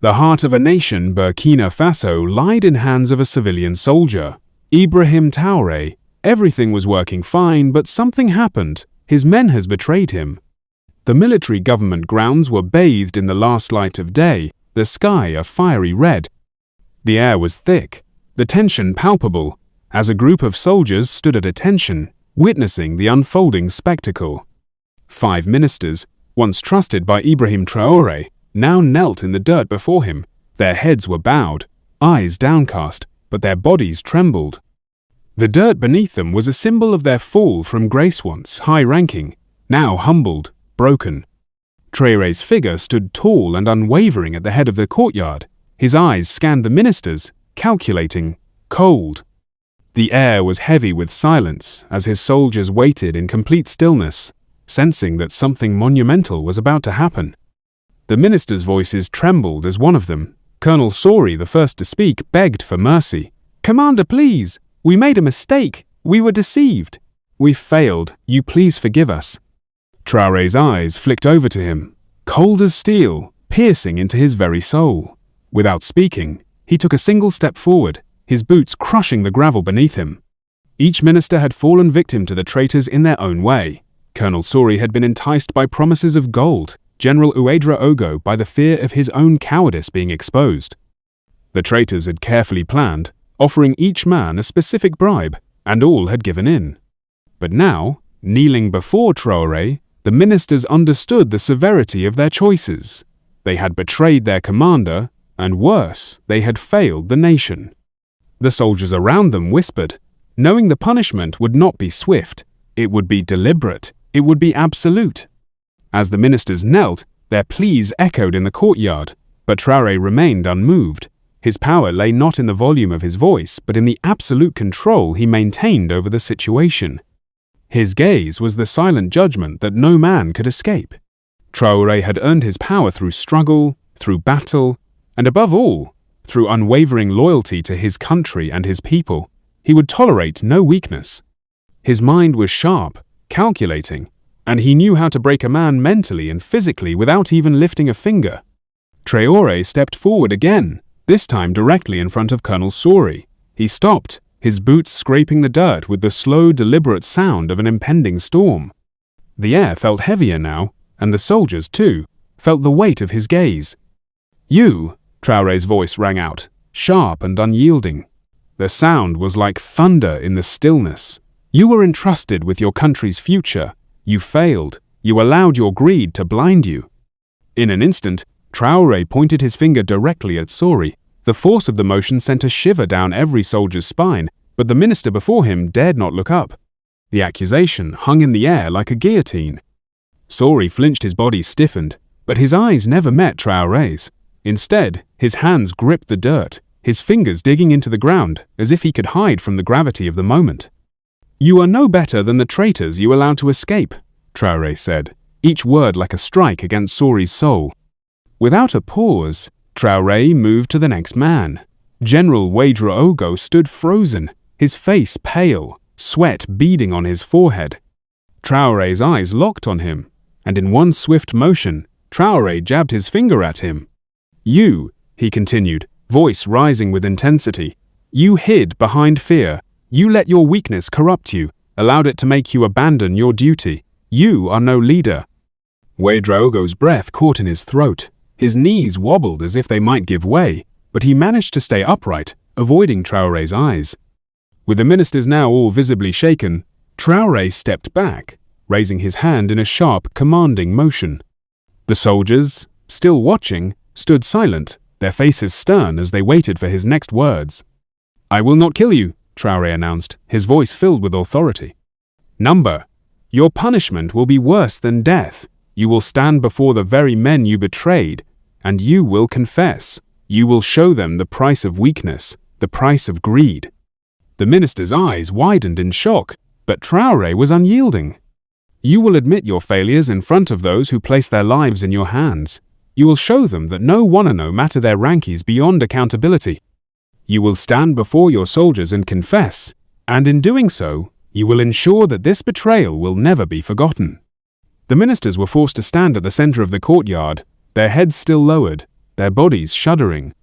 The heart of a nation, Burkina Faso, lied in hands of a civilian soldier, Ibrahim Traoré. Everything was working fine, but something happened. His men had betrayed him. The military government grounds were bathed in the last light of day, the sky a fiery red. The air was thick, the tension palpable, as a group of soldiers stood at attention, witnessing the unfolding spectacle. 5 ministers, once trusted by Ibrahim Traoré, now knelt in the dirt before him. Their heads were bowed, eyes downcast, but their bodies trembled. The dirt beneath them was a symbol of their fall from grace, once high-ranking, now humbled, broken. Traoré's figure stood tall and unwavering at the head of the courtyard. His eyes scanned the ministers, calculating, cold. The air was heavy with silence as his soldiers waited in complete stillness, sensing that something monumental was about to happen. The ministers' voices trembled as one of them, Colonel Traoré, the first to speak, begged for mercy. "Commander, please! We made a mistake. We were deceived. We failed. You please forgive us." Traoré's eyes flicked over to him, cold as steel, piercing into his very soul. Without speaking, he took a single step forward, his boots crushing the gravel beneath him. Each minister had fallen victim to the traitors in their own way. Colonel Traoré had been enticed by promises of gold, General Ouédra Ogo by the fear of his own cowardice being exposed. The traitors had carefully planned, offering each man a specific bribe, and all had given in. But now, kneeling before Traoré, the ministers understood the severity of their choices. They had betrayed their commander, and worse, they had failed the nation. The soldiers around them whispered, knowing the punishment would not be swift, it would be deliberate, it would be absolute. As the ministers knelt, their pleas echoed in the courtyard, but Traoré remained unmoved. His power lay not in the volume of his voice, but in the absolute control he maintained over the situation. His gaze was the silent judgment that no man could escape. Traoré had earned his power through struggle, through battle, and above all, through unwavering loyalty to his country and his people. He would tolerate no weakness. His mind was sharp, calculating, and he knew how to break a man mentally and physically without even lifting a finger. Traoré stepped forward again, this time directly in front of Colonel Traoré. He stopped, his boots scraping the dirt with the slow, deliberate sound of an impending storm. The air felt heavier now, and the soldiers, too, felt the weight of his gaze. "You," Traoré's voice rang out, sharp and unyielding. The sound was like thunder in the stillness. "You were entrusted with your country's future. You failed. You allowed your greed to blind you." In an instant, Traoré pointed his finger directly at Traoré. The force of the motion sent a shiver down every soldier's spine, but the minister before him dared not look up. The accusation hung in the air like a guillotine. Traoré flinched, his body stiffened, but his eyes never met Traoré's. Instead, his hands gripped the dirt, his fingers digging into the ground, as if he could hide from the gravity of the moment. "You are no better than the traitors you allowed to escape," Traoré said, each word like a strike against Traoré's soul. Without a pause, Traoré moved to the next man. General Ouédra Ogo stood frozen, his face pale, sweat beading on his forehead. Traoré's eyes locked on him, and in one swift motion, Traoré jabbed his finger at him. "You," he continued, voice rising with intensity, "you hid behind fear. You let your weakness corrupt you, allowed it to make you abandon your duty. You are no leader." Ouédra Ogo's breath caught in his throat. His knees wobbled as if they might give way, but he managed to stay upright, avoiding Traoré's eyes. With the ministers now all visibly shaken, Traoré stepped back, raising his hand in a sharp, commanding motion. The soldiers, still watching, stood silent, their faces stern as they waited for his next words. "I will not kill you," Traoré announced, his voice filled with authority. "Number, your punishment will be worse than death. You will stand before the very men you betrayed, and you will confess. You will show them the price of weakness, the price of greed." The minister's eyes widened in shock, but Traoré was unyielding. "You will admit your failures in front of those who place their lives in your hands. You will show them that no one, no matter their rank, is beyond accountability. You will stand before your soldiers and confess, and in doing so, you will ensure that this betrayal will never be forgotten." The ministers were forced to stand at the center of the courtyard, their heads still lowered, their bodies shuddering.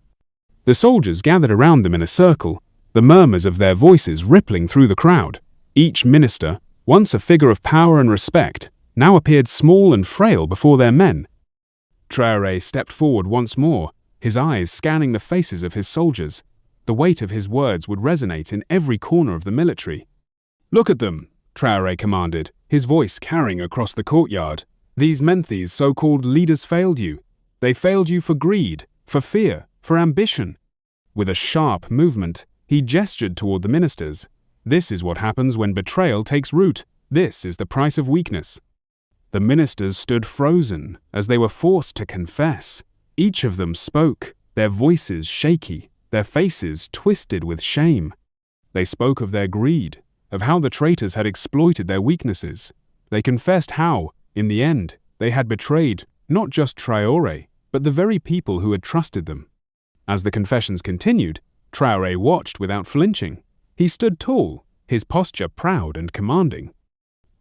The soldiers gathered around them in a circle, the murmurs of their voices rippling through the crowd. Each minister, once a figure of power and respect, now appeared small and frail before their men. Traore stepped forward once more, his eyes scanning the faces of his soldiers. The weight of his words would resonate in every corner of the military. "Look at them," Traore commanded, his voice carrying across the courtyard. "These Menthese so-called leaders failed you. They failed you for greed, for fear, for ambition." With a sharp movement, he gestured toward the ministers. "This is what happens when betrayal takes root. This is the price of weakness." The ministers stood frozen as they were forced to confess. Each of them spoke, their voices shaky, their faces twisted with shame. They spoke of their greed, of how the traitors had exploited their weaknesses. They confessed how, in the end, they had betrayed not just Traore, but the very people who had trusted them. As the confessions continued, Traore watched without flinching. He stood tall, his posture proud and commanding.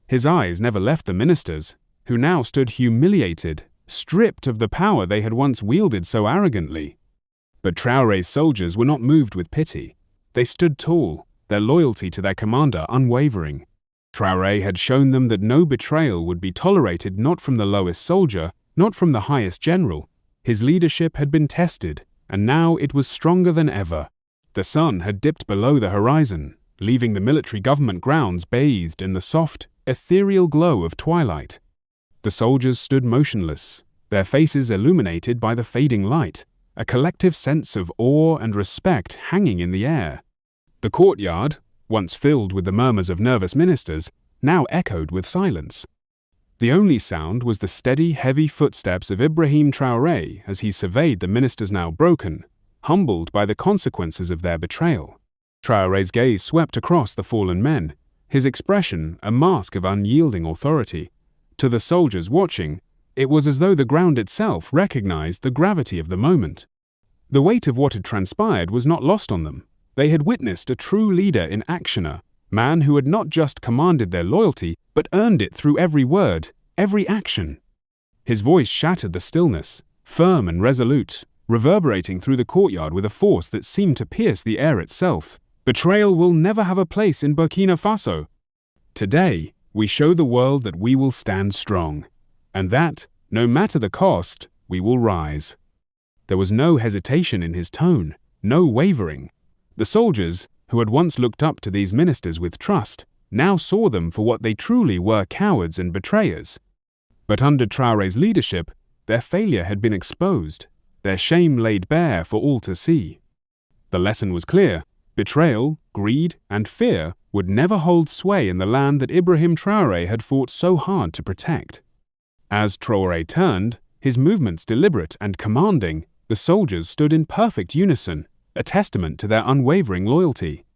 His eyes never left the ministers, who now stood humiliated, stripped of the power they had once wielded so arrogantly. But Traore's soldiers were not moved with pity. They stood tall, their loyalty to their commander unwavering. Traore had shown them that no betrayal would be tolerated, not from the lowest soldier, not from the highest general. His leadership had been tested, and now it was stronger than ever. The sun had dipped below the horizon, leaving the military government grounds bathed in the soft, ethereal glow of twilight. The soldiers stood motionless, their faces illuminated by the fading light, a collective sense of awe and respect hanging in the air. The courtyard, once filled with the murmurs of nervous ministers, now echoed with silence. The only sound was the steady, heavy footsteps of Ibrahim Traoré as he surveyed the ministers now broken, humbled by the consequences of their betrayal. Traoré's gaze swept across the fallen men, his expression a mask of unyielding authority. To the soldiers watching, it was as though the ground itself recognized the gravity of the moment. The weight of what had transpired was not lost on them. They had witnessed a true leader in action, a man who had not just commanded their loyalty, but earned it through every word, every action. His voice shattered the stillness, firm and resolute, reverberating through the courtyard with a force that seemed to pierce the air itself. "Betrayal will never have a place in Burkina Faso. Today, we show the world that we will stand strong, and that, no matter the cost, we will rise." There was no hesitation in his tone, no wavering. The soldiers, who had once looked up to these ministers with trust, now saw them for what they truly were: cowards and betrayers. But under Traoré's leadership, their failure had been exposed, their shame laid bare for all to see. The lesson was clear: betrayal, greed, and fear would never hold sway in the land that Ibrahim Traoré had fought so hard to protect. As Traoré turned, his movements deliberate and commanding, the soldiers stood in perfect unison, a testament to their unwavering loyalty.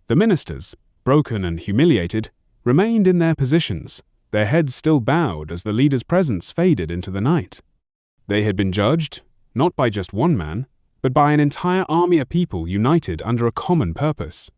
The ministers, broken and humiliated, remained in their positions, their heads still bowed as the leader's presence faded into the night. They had been judged, not by just one man, but by an entire army of people united under a common purpose.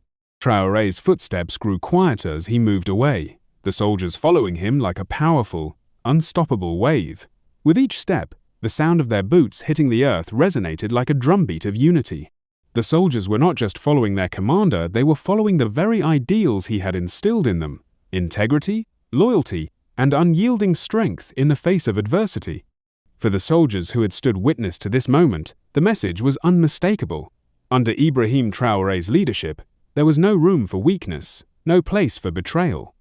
Traoré's footsteps grew quieter as he moved away, the soldiers following him like a powerful, unstoppable wave. With each step, the sound of their boots hitting the earth resonated like a drumbeat of unity. The soldiers were not just following their commander, they were following the very ideals he had instilled in them: integrity, loyalty, and unyielding strength in the face of adversity. For the soldiers who had stood witness to this moment, the message was unmistakable. Under Ibrahim Traoré's leadership, there was no room for weakness, no place for betrayal.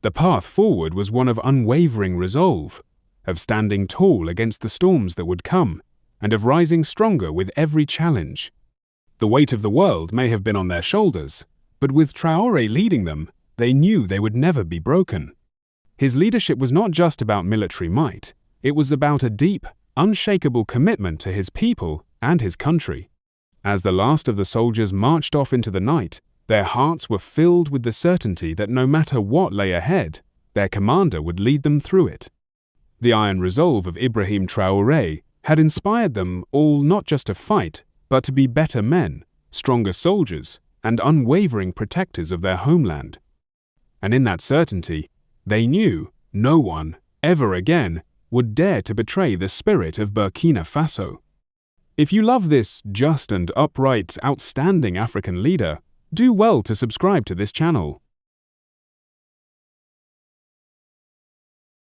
The path forward was one of unwavering resolve, of standing tall against the storms that would come, and of rising stronger with every challenge. The weight of the world may have been on their shoulders, but with Traoré leading them, they knew they would never be broken. His leadership was not just about military might, it was about a deep, unshakable commitment to his people and his country. As the last of the soldiers marched off into the night, their hearts were filled with the certainty that no matter what lay ahead, their commander would lead them through it. The iron resolve of Ibrahim Traoré had inspired them all not just to fight, but to be better men, stronger soldiers, and unwavering protectors of their homeland. And in that certainty, they knew no one, ever again, would dare to betray the spirit of Burkina Faso. If you love this just and upright, outstanding African leader, do well to subscribe to this channel.